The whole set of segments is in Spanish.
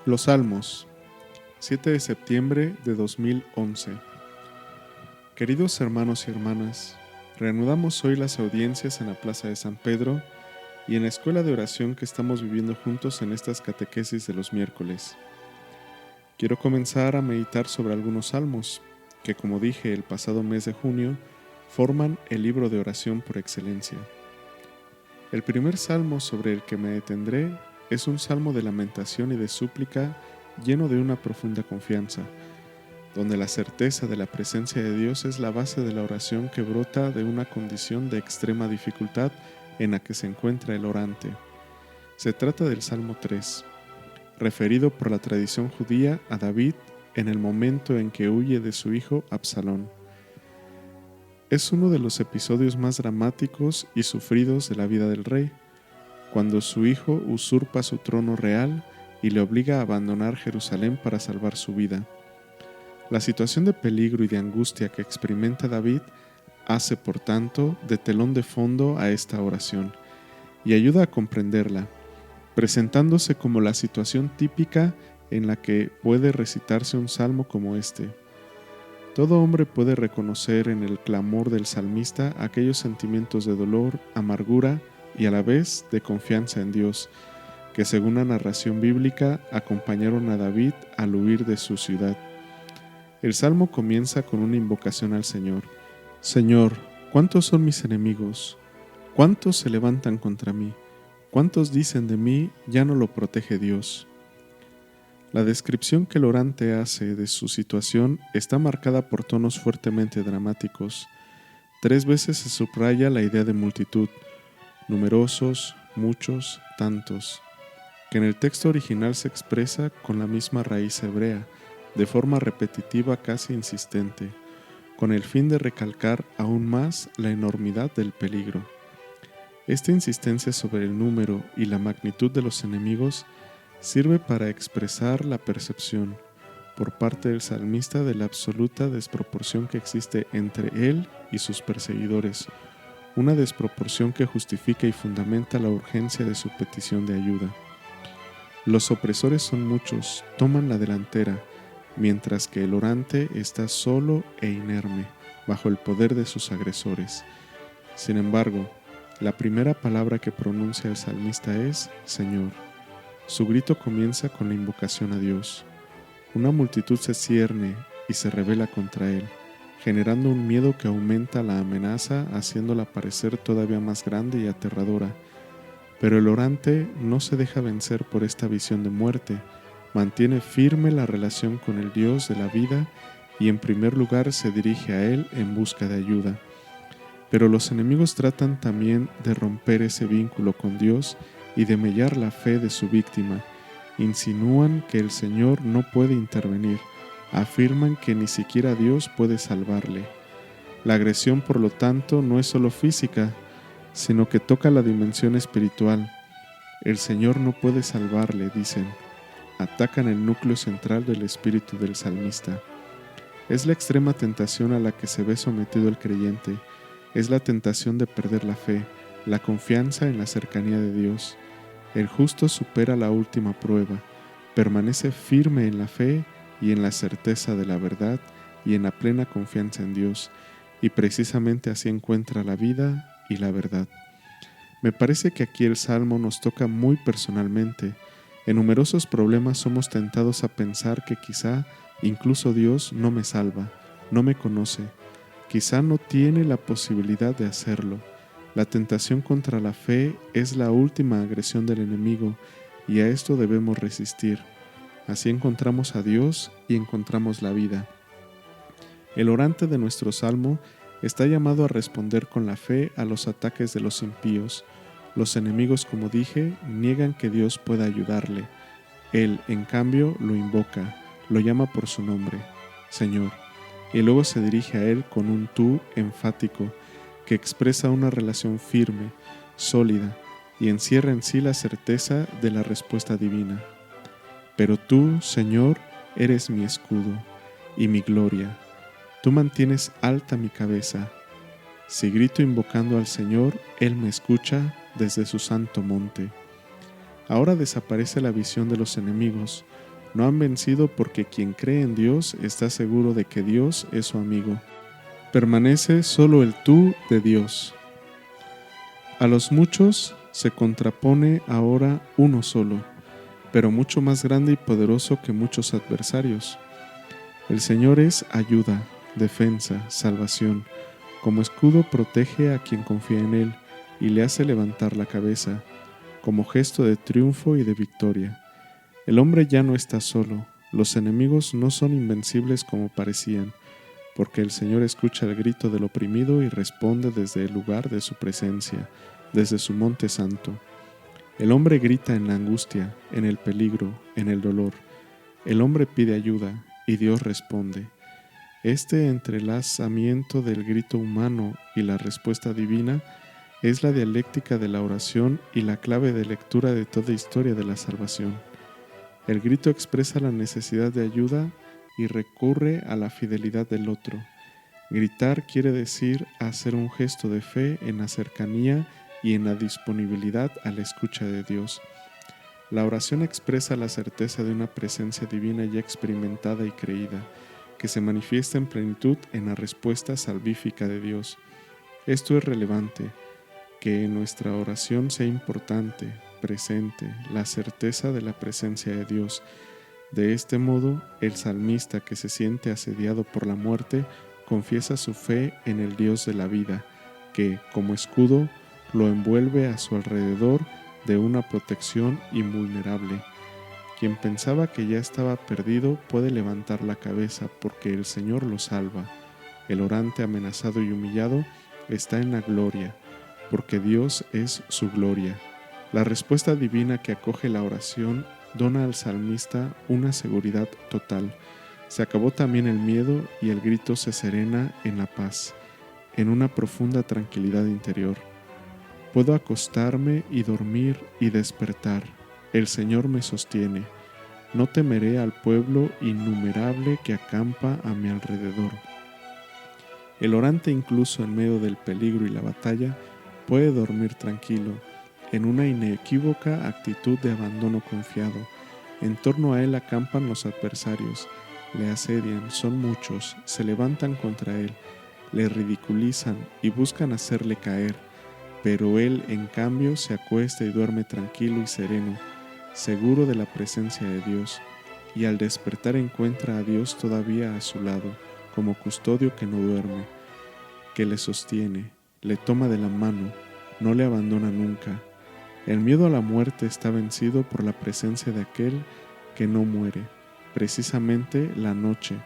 Los Salmos, 7 de septiembre de 2011. Queridos hermanos y hermanas, reanudamos hoy las audiencias en la Plaza de San Pedro y en la escuela de oración que estamos viviendo juntos en estas catequesis de los miércoles. Quiero comenzar a meditar sobre algunos salmos que, como dije el pasado mes de junio, forman el libro de oración por excelencia. El primer salmo sobre el que me detendré es un salmo de lamentación y de súplica lleno de una profunda confianza, donde la certeza de la presencia de Dios es la base de la oración que brota de una condición de extrema dificultad en la que se encuentra el orante. Se trata del Salmo 3, referido por la tradición judía a David en el momento en que huye de su hijo Absalón. Es uno de los episodios más dramáticos y sufridos de la vida del rey, cuando su hijo usurpa su trono real y le obliga a abandonar Jerusalén para salvar su vida. La situación de peligro y de angustia que experimenta David hace, por tanto, de telón de fondo a esta oración y ayuda a comprenderla, presentándose como la situación típica en la que puede recitarse un salmo como este. Todo hombre puede reconocer en el clamor del salmista aquellos sentimientos de dolor, amargura y a la vez de confianza en Dios, que según la narración bíblica acompañaron a David al huir de su ciudad. El salmo comienza con una invocación al Señor. Señor, ¿cuántos son mis enemigos? ¿Cuántos se levantan contra mí? ¿Cuántos dicen de mí, ya no lo protege Dios? La descripción que el orante hace de su situación está marcada por tonos fuertemente dramáticos. 3 veces se subraya la idea de multitud, numerosos, muchos, tantos, que en el texto original se expresa con la misma raíz hebrea, de forma repetitiva casi insistente, con el fin de recalcar aún más la enormidad del peligro. Esta insistencia sobre el número y la magnitud de los enemigos sirve para expresar la percepción, por parte del salmista, de la absoluta desproporción que existe entre él y sus perseguidores, una desproporción que justifica y fundamenta la urgencia de su petición de ayuda. Los opresores son muchos, toman la delantera, mientras que el orante está solo e inerme, bajo el poder de sus agresores. Sin embargo, la primera palabra que pronuncia el salmista es Señor. Su grito comienza con la invocación a Dios. Una multitud se cierne y se rebela contra él, generando un miedo que aumenta la amenaza, haciéndola parecer todavía más grande y aterradora. Pero el orante no se deja vencer por esta visión de muerte, mantiene firme la relación con el Dios de la vida y en primer lugar se dirige a él en busca de ayuda. Pero los enemigos tratan también de romper ese vínculo con Dios y de mellar la fe de su víctima. Insinúan que el Señor no puede intervenir, afirman que ni siquiera Dios puede salvarle. La agresión, por lo tanto, no es solo física, sino que toca la dimensión espiritual. El Señor no puede salvarle, dicen. Atacan el núcleo central del espíritu del salmista. Es la extrema tentación a la que se ve sometido el creyente. Es la tentación de perder la fe, la confianza en la cercanía de Dios. El justo supera la última prueba, permanece firme en la fe y en la certeza de la verdad y en la plena confianza en Dios, y precisamente así encuentra la vida y la verdad. Me parece que aquí el Salmo nos toca muy personalmente. En numerosos problemas somos tentados a pensar que quizá incluso Dios no me salva, no me conoce, quizá no tiene la posibilidad de hacerlo. La tentación contra la fe es la última agresión del enemigo y a esto debemos resistir. Así encontramos a Dios y encontramos la vida. El orante de nuestro salmo está llamado a responder con la fe a los ataques de los impíos. Los enemigos, como dije, niegan que Dios pueda ayudarle. Él, en cambio, lo invoca, lo llama por su nombre, Señor, y luego se dirige a él con un tú enfático, que expresa una relación firme, sólida, y encierra en sí la certeza de la respuesta divina. Pero tú, Señor, eres mi escudo y mi gloria. Tú mantienes alta mi cabeza. Si grito invocando al Señor, Él me escucha desde su santo monte. Ahora desaparece la visión de los enemigos, No han vencido porque quien cree en Dios está seguro de que Dios es su amigo. Permanece solo el tú de Dios. A los muchos se contrapone ahora uno solo, pero mucho más grande y poderoso que muchos adversarios. El Señor es ayuda, defensa, salvación. Como escudo protege a quien confía en Él y le hace levantar la cabeza, como gesto de triunfo y de victoria. El hombre ya no está solo, los enemigos no son invencibles como parecían, porque el Señor escucha el grito del oprimido y responde desde el lugar de su presencia, desde su monte santo. El hombre grita en la angustia, en el peligro, en el dolor. El hombre pide ayuda y Dios responde. Este entrelazamiento del grito humano y la respuesta divina es la dialéctica de la oración y la clave de lectura de toda historia de la salvación. El grito expresa la necesidad de ayuda y recurre a la fidelidad del otro. Gritar quiere decir hacer un gesto de fe en la cercanía y en la disponibilidad a la escucha de Dios. La oración expresa la certeza de una presencia divina ya experimentada y creída, que se manifiesta en plenitud en la respuesta salvífica de Dios. Esto es relevante, que en nuestra oración sea importante, presente, la certeza de la presencia de Dios. De este modo, el salmista que se siente asediado por la muerte confiesa su fe en el Dios de la vida, que, como escudo, lo envuelve a su alrededor de una protección invulnerable. Quien pensaba que ya estaba perdido puede levantar la cabeza porque el Señor lo salva. El orante amenazado y humillado está en la gloria, porque Dios es su gloria. La respuesta divina que acoge la oración dona al salmista una seguridad total. Se acabó también el miedo y el grito se serena en la paz, en una profunda tranquilidad interior. Puedo acostarme y dormir y despertar. El Señor me sostiene. No temeré al pueblo innumerable que acampa a mi alrededor. El orante, incluso en medio del peligro y la batalla, puede dormir tranquilo, en una inequívoca actitud de abandono confiado. En torno a él acampan los adversarios, le asedian, son muchos, se levantan contra él, le ridiculizan y buscan hacerle caer, pero él, en cambio, se acuesta y duerme tranquilo y sereno, seguro de la presencia de Dios, y al despertar encuentra a Dios todavía a su lado, como custodio que no duerme, que le sostiene, le toma de la mano, no le abandona nunca. El miedo a la muerte está vencido por la presencia de aquel que no muere. Precisamente la noche,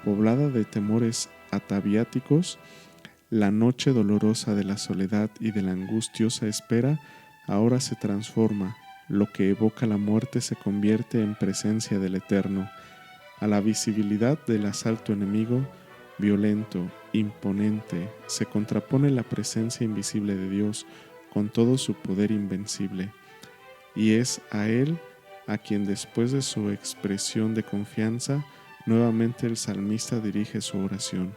poblada de temores ataviáticos, la noche dolorosa de la soledad y de la angustiosa espera, ahora se transforma. Lo que evoca la muerte se convierte en presencia del Eterno. A la visibilidad del asalto enemigo, violento, imponente, se contrapone la presencia invisible de Dios con todo su poder invencible. Y es a Él a quien, después de su expresión de confianza, nuevamente el salmista dirige su oración.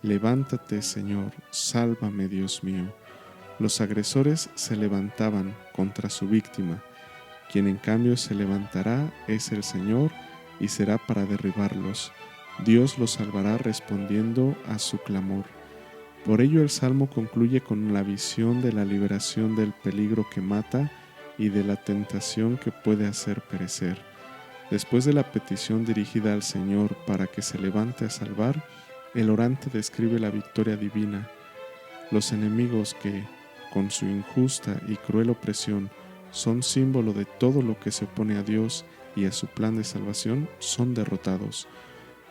Levántate, Señor, sálvame, Dios mío. Los agresores se levantaban contra su víctima. Quien en cambio se levantará es el Señor y será para derribarlos. Dios los salvará respondiendo a su clamor. Por ello el Salmo concluye con la visión de la liberación del peligro que mata y de la tentación que puede hacer perecer. Después de la petición dirigida al Señor para que se levante a salvar, el orante describe la victoria divina. Los enemigos que, con su injusta y cruel opresión, son símbolo de todo lo que se opone a Dios y a su plan de salvación, son derrotados.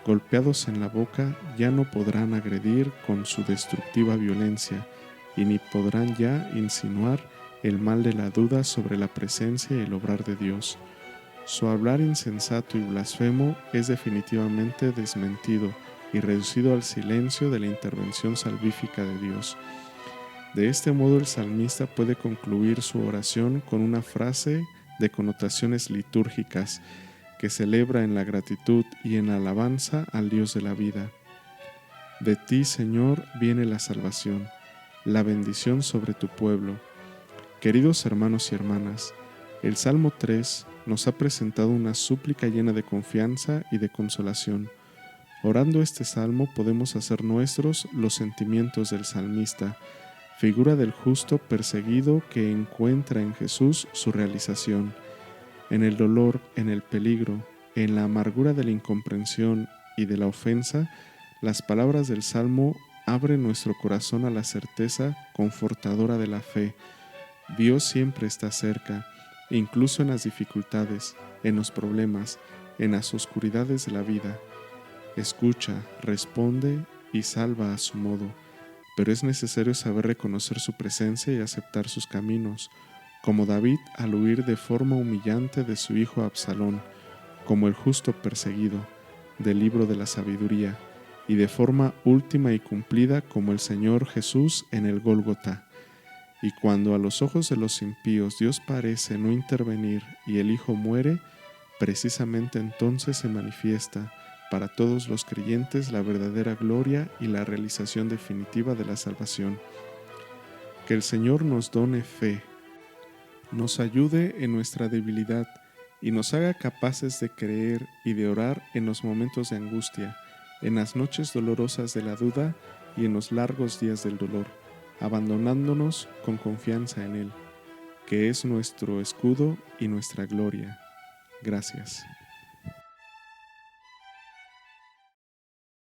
Golpeados en la boca, ya no podrán agredir con su destructiva violencia, y ni podrán ya insinuar el mal de la duda sobre la presencia y el obrar de Dios. Su hablar insensato y blasfemo es definitivamente desmentido y reducido al silencio de la intervención salvífica de Dios. De este modo el salmista puede concluir su oración con una frase de connotaciones litúrgicas que celebra en la gratitud y en la alabanza al Dios de la vida. De ti, Señor, viene la salvación, la bendición sobre tu pueblo. Queridos hermanos y hermanas, el Salmo 3 nos ha presentado una súplica llena de confianza y de consolación. Orando este salmo podemos hacer nuestros los sentimientos del salmista, figura del justo perseguido que encuentra en Jesús su realización. En el dolor, en el peligro, en la amargura de la incomprensión y de la ofensa, las palabras del salmo abren nuestro corazón a la certeza confortadora de la fe. Dios siempre está cerca, incluso en las dificultades, en los problemas, en las oscuridades de la vida. Escucha, responde y salva a su modo, pero es necesario saber reconocer su presencia y aceptar sus caminos, como David al huir de forma humillante de su hijo Absalón, como el justo perseguido, del libro de la sabiduría, y de forma última y cumplida como el Señor Jesús en el Gólgota. Y cuando a los ojos de los impíos Dios parece no intervenir y el Hijo muere, precisamente entonces se manifiesta para todos los creyentes la verdadera gloria y la realización definitiva de la salvación. Que el Señor nos done fe, nos ayude en nuestra debilidad y nos haga capaces de creer y de orar en los momentos de angustia, en las noches dolorosas de la duda y en los largos días del dolor, abandonándonos con confianza en Él, que es nuestro escudo y nuestra gloria. Gracias.